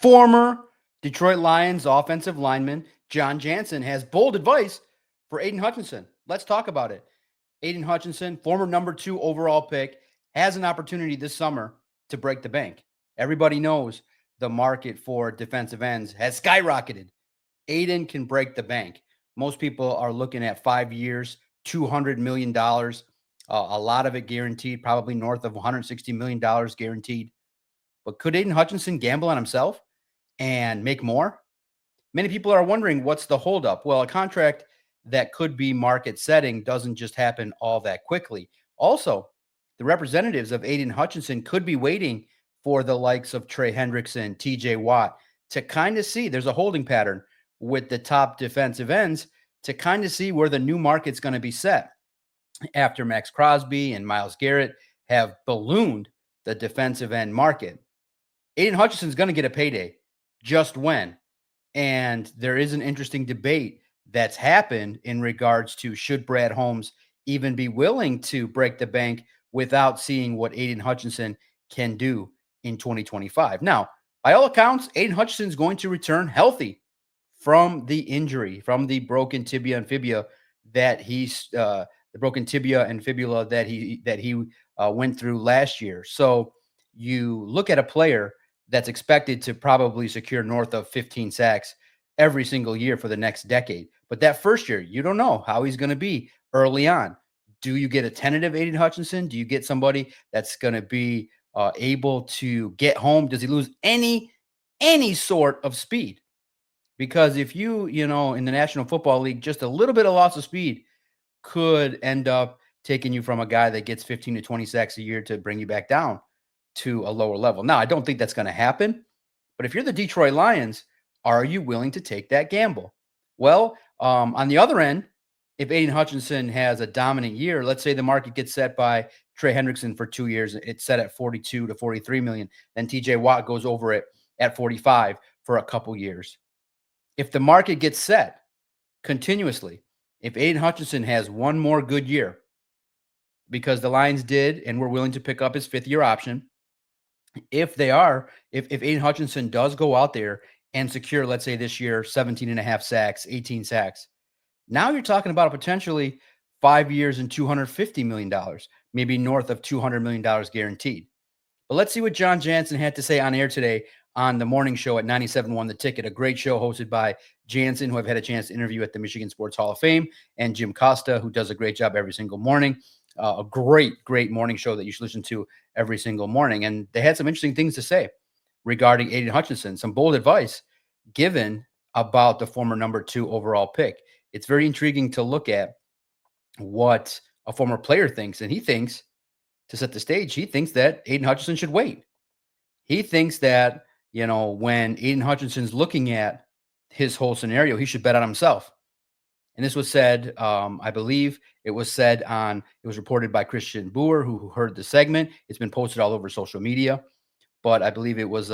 Former Detroit Lions offensive lineman John Jansen has bold advice for Aidan Hutchinson. Let's talk about it. Aidan Hutchinson, former number 2 overall pick, has an opportunity this summer to break the bank. Everybody knows the market for defensive ends has skyrocketed. Aidan can break the bank. Most people are looking at 5 years, $200 million, a lot of it guaranteed, probably north of $160 million guaranteed. But could Aidan Hutchinson gamble on himself and make more? Many people are wondering what's the holdup. Well, a contract that could be market setting doesn't just happen all that quickly. Also, the representatives of Aidan Hutchinson could be waiting for the likes of Trey Hendrickson, TJ Watt to kind of see there's a holding pattern with the top defensive ends to kind of see where the new market's going to be set after Max Crosby and Myles Garrett have ballooned the defensive end market. Aidan Hutchinson's going to get a payday. Just when? And there is an interesting debate that's happened in regards to should Brad Holmes even be willing to break the bank without seeing what Aidan Hutchinson can do in 2025. Now, by all accounts, Aidan Hutchinson is going to return healthy from the injury, from the broken tibia and fibula that the broken tibia and fibula that he went through last year. So you look at a player that's expected to probably secure north of 15 sacks every single year for the next decade. But that first year, you don't know how he's going to be early on. Do you get a tentative Aidan Hutchinson? Do you get somebody that's going to be able to get home? Does he lose any sort of speed? Because if in the National Football League, just a little bit of loss of speed could end up taking you from a guy that gets 15 to 20 sacks a year to bring you back down to a lower level. Now, I don't think that's going to happen, but if you're the Detroit Lions, are you willing to take that gamble? Well, on the other end, if Aidan Hutchinson has a dominant year, let's say the market gets set by Trey Hendrickson for 2 years, it's set at 42 to 43 million. Then TJ Watt goes over it at 45 for a couple years. If the market gets set continuously, if Aidan Hutchinson has one more good year, because the Lions did and were willing to pick up his 5th year option, if Aidan Hutchinson does go out there and secure, let's say this year, 17 and a half sacks, 18 sacks, now you're talking about a potentially 5 years and $250 million, maybe north of $200 million guaranteed. But let's see what John Jansen had to say on air today on the morning show at 97.1 The Ticket, a great show hosted by Jansen, who I've had a chance to interview at the Michigan Sports Hall of Fame, and Jim Costa, who does a great job every single morning. A great morning show that you should listen to every single morning. And they had some interesting things to say regarding Aidan Hutchinson, some bold advice given about the former number 2 overall pick. It's very intriguing to look at what a former player thinks. And he thinks, to set the stage, he thinks that Aidan Hutchinson should wait. He thinks that, when Aidan Hutchinson's looking at his whole scenario, he should bet on himself. And this was said, I believe it was reported by Christian Boer, who heard the segment. It's been posted all over social media, but I believe it was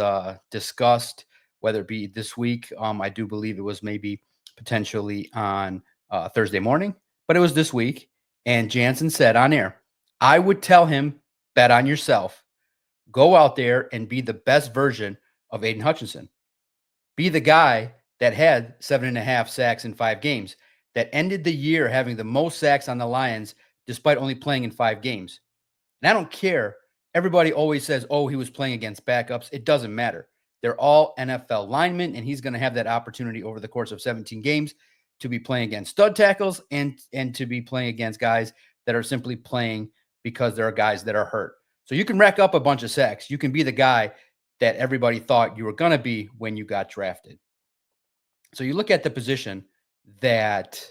discussed, whether it be this week. I do believe it was maybe potentially on Thursday morning, but it was this week. And Jansen said on air, I would tell him, bet on yourself. Go out there and be the best version of Aidan Hutchinson. Be the guy that had 7.5 sacks in 5 games, that ended the year having the most sacks on the Lions despite only playing in 5 games. And I don't care. Everybody always says, oh, he was playing against backups. It doesn't matter. They're all NFL linemen, and he's going to have that opportunity over the course of 17 games to be playing against stud tackles and to be playing against guys that are simply playing because there are guys that are hurt. So you can rack up a bunch of sacks. You can be the guy that everybody thought you were going to be when you got drafted. So you look at the position that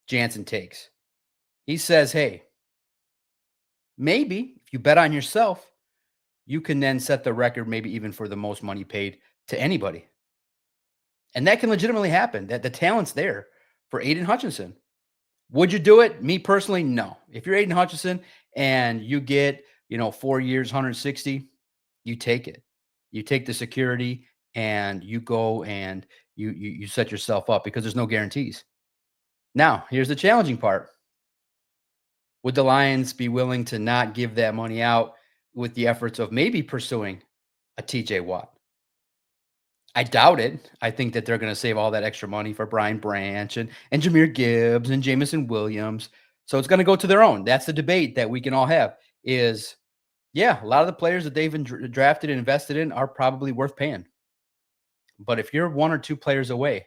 Jansen takes. He says, hey, maybe if you bet on yourself, you can then set the record, maybe even for the most money paid to anybody. And that can legitimately happen. That the talent's there for Aidan Hutchinson. Would you do it? Me personally, no. If you're Aidan Hutchinson and you get, 4 years, 160, you take it. You take the security and you go and you set yourself up because there's no guarantees. Now, here's the challenging part. Would the Lions be willing to not give that money out with the efforts of maybe pursuing a TJ Watt? I doubt it. I think that they're going to save all that extra money for Brian Branch and Jameer Gibbs and Jamison Williams. So it's going to go to their own. That's the debate that we can all have is, yeah, a lot of the players that they've drafted and invested in are probably worth paying. But if you're one or two players away,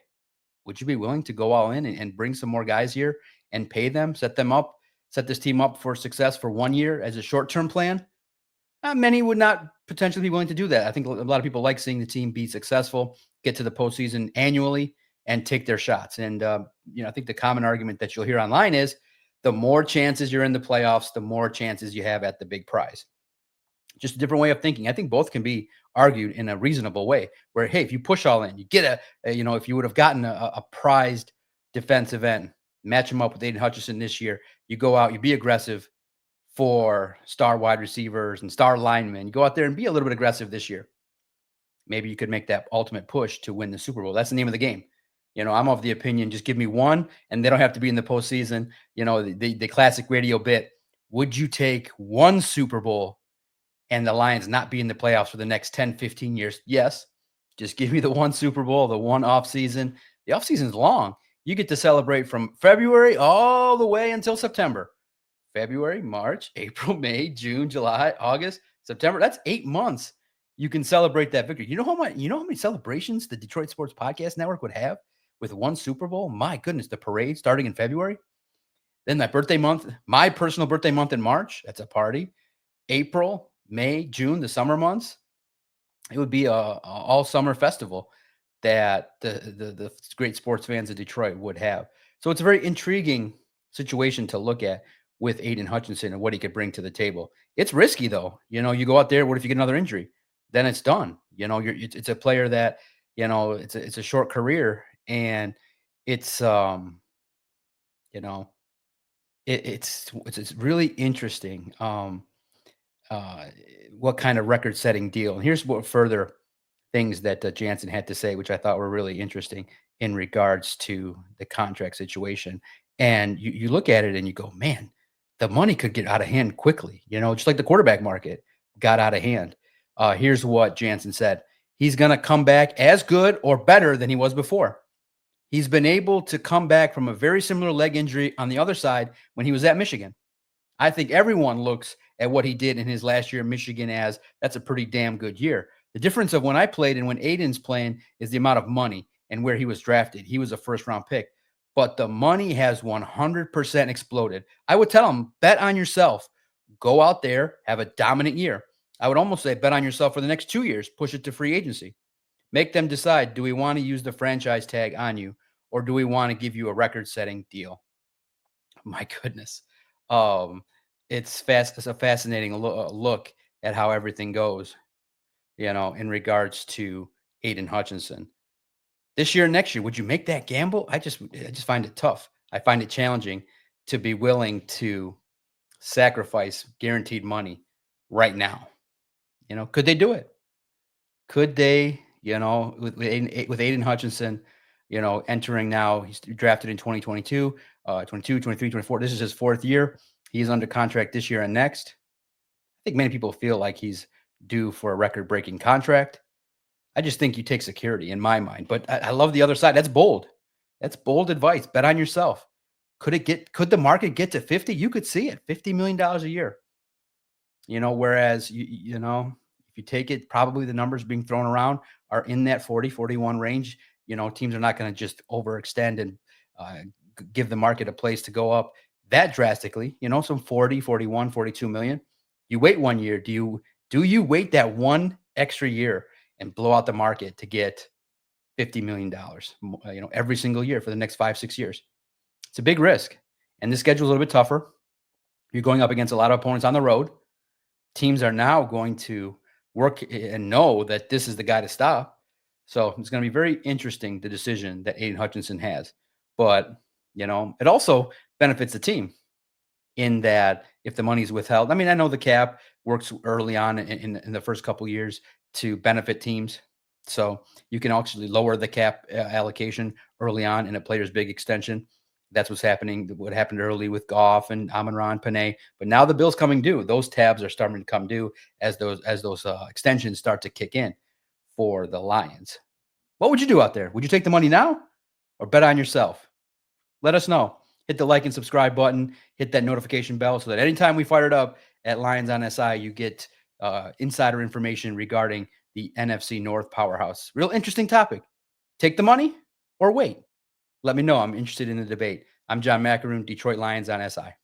would you be willing to go all in and bring some more guys here and pay them, set them up, set this team up for success for 1 year as a short-term plan? Many would not potentially be willing to do that. I think a lot of people like seeing the team be successful, get to the postseason annually, and take their shots. And I think the common argument that you'll hear online is the more chances you're in the playoffs, the more chances you have at the big prize. Just a different way of thinking. I think both can be argued in a reasonable way. Where hey, if you push all in, you get if you would have gotten a prized defensive end, match him up with Aidan Hutchinson this year, you go out, you be aggressive for star wide receivers and star linemen. You go out there and be a little bit aggressive this year. Maybe you could make that ultimate push to win the Super Bowl. That's the name of the game. I'm of the opinion, just give me one, and they don't have to be in the postseason. The classic radio bit. Would you take one Super Bowl and the Lions not be in the playoffs for the next 10, 15 years? Yes. Just give me the one Super Bowl, the one off season. The off season is long. You get to celebrate from February all the way until September. February, March, April, May, June, July, August, September. That's 8 months. You can celebrate that victory. You know how many celebrations the Detroit Sports Podcast Network would have with one Super Bowl? My goodness, the parade starting in February. Then that birthday month, my personal birthday month in March, that's a party. April, May, June, the summer months, it would be a all summer festival that the great sports fans of Detroit would have. So it's a very intriguing situation to look at with Aidan Hutchinson and what he could bring to the table. It's risky though. You go out there. What if you get another injury? Then it's done. It's a player that it's a short career, and it's you know it's really interesting. Uh, what kind of record-setting deal? And here's what further things that Jansen had to say, which I thought were really interesting in regards to the contract situation. And you look at it and you go, man, the money could get out of hand quickly, just like the quarterback market got out of hand. Here's what Jansen said. He's going to come back as good or better than he was before. He's been able to come back from a very similar leg injury on the other side when he was at Michigan. I think everyone looks at what he did in his last year in Michigan as that's a pretty damn good year. The difference of when I played and when Aiden's playing is the amount of money and where he was drafted. He was a first round pick, but the money has 100% exploded. I would tell him, bet on yourself. Go out there, have a dominant year. I would almost say bet on yourself for the next 2 years, push it to free agency. Make them decide, do we want to use the franchise tag on you or do we want to give you a record setting deal? My goodness. Um, it's a fascinating look at how everything goes, in regards to Aiden Hutchinson. This year, next year, would you make that gamble? I just find it tough. I find it challenging to be willing to sacrifice guaranteed money right now. Could they do it? Could they, with Aiden Hutchinson, entering now, he's drafted in 2022, 22, 23, 24. This is his fourth year. He's under contract this year and next. I think many people feel like he's due for a record breaking contract. I just think you take security in my mind, but I love the other side. That's bold. That's bold advice. Bet on yourself. Could the market get to 50? You could see it, $50 million a year. Whereas if you take it, probably the numbers being thrown around are in that 40, 41 range. Teams are not going to just overextend and give the market a place to go up that drastically, some 40, 41, 42 million. You wait 1 year. Do you wait that one extra year and blow out the market to get $50 million, every single year for the next 5, 6 years? It's a big risk. And the schedule is a little bit tougher. You're going up against a lot of opponents on the road. Teams are now going to work and know that this is the guy to stop. So it's going to be very interesting, the decision that Aiden Hutchinson has. But, it also benefits the team in that if the money's withheld, I mean, I know the cap works early on in the first couple of years to benefit teams. So you can actually lower the cap allocation early on in a player's big extension. That's what's happening. What happened early with Goff and Amon-Ra, Panay, but now the bill's coming due. Those tabs are starting to come due as those extensions start to kick in for the Lions. What would you do out there? Would you take the money now or bet on yourself? Let us know. Hit the like and subscribe button. Hit that notification bell so that anytime we fire it up at Lions on SI, you get insider information regarding the NFC North powerhouse. Real interesting topic. Take the money or wait? Let me know. I'm interested in the debate. I'm John Macaroon, Detroit Lions on SI.